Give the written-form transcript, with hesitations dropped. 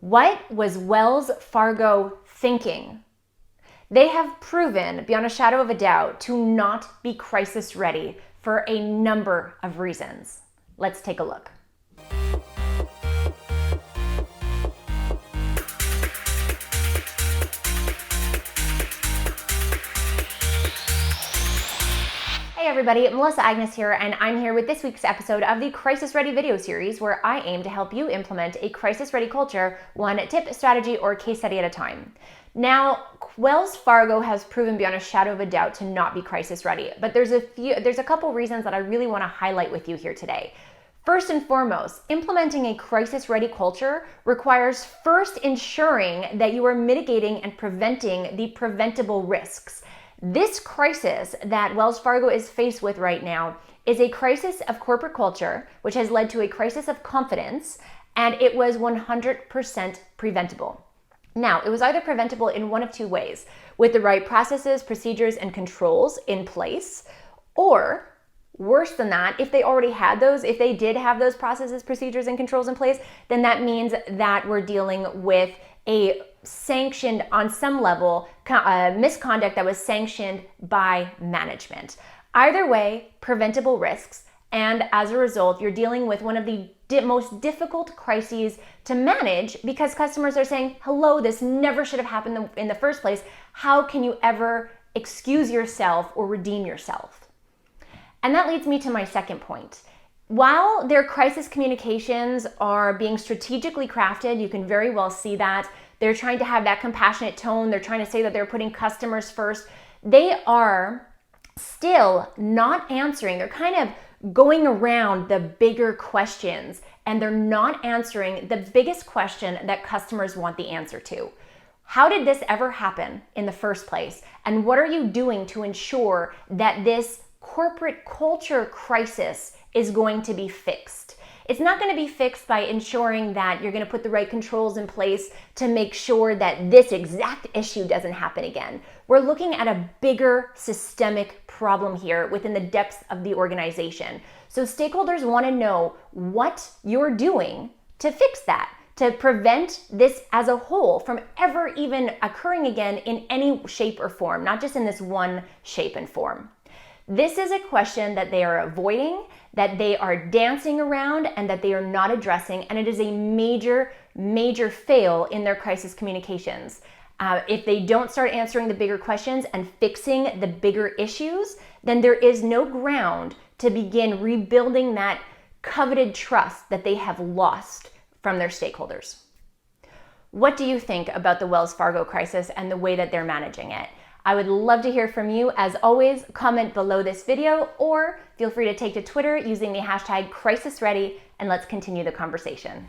What was Wells Fargo thinking? They have proven, beyond a shadow of a doubt, to not be crisis ready for a number of reasons. Let's take a look. Hey everybody, Melissa Agnes here, and I'm here with this week's episode of the Crisis Ready video series, where I aim to help you implement a crisis ready culture, one tip, strategy, or case study at a time. Now, Wells Fargo has proven beyond a shadow of a doubt to not be crisis ready, but there's a couple reasons that I really want to highlight with you here today. First and foremost, implementing a crisis-ready culture requires first ensuring that you are mitigating and preventing the preventable risks. This crisis that Wells Fargo is faced with right now is a crisis of corporate culture, which has led to a crisis of confidence, and it was 100% preventable. Now, it was either preventable in one of two ways: with the right processes, procedures, and controls in place, or worse than that, if they already had those, if they did have those processes, procedures, and controls in place, then that means that we're dealing with a sanctioned, on some level, misconduct that was sanctioned by management. Either way, preventable risks, and as a result, you're dealing with one of the most difficult crises to manage, because customers are saying, hello, this never should have happened in the first place. How can you ever excuse yourself or redeem yourself? And that leads me to my second point. While their crisis communications are being strategically crafted, you can very well see that. They're trying to have that compassionate tone. They're trying to say that they're putting customers first. They are still not answering. They're kind of going around the bigger questions, and they're not answering the biggest question that customers want the answer to. How did this ever happen in the first place? And what are you doing to ensure that this corporate culture crisis is going to be fixed? It's not going to be fixed by ensuring that you're going to put the right controls in place to make sure that this exact issue doesn't happen again. We're looking at a bigger systemic problem here within the depths of the organization. So stakeholders want to know what you're doing to fix that, to prevent this as a whole from ever even occurring again in any shape or form, not just in this one shape and form. This is a question that they are avoiding, that they are dancing around, and that they are not addressing, and it is a major, major fail in their crisis communications. If they don't start answering the bigger questions and fixing the bigger issues, then there is no ground to begin rebuilding that coveted trust that they have lost from their stakeholders. What do you think about the Wells Fargo crisis and the way that they're managing it? I would love to hear from you. As always, comment below this video, or feel free to take to Twitter using the hashtag CrisisReady, and let's continue the conversation.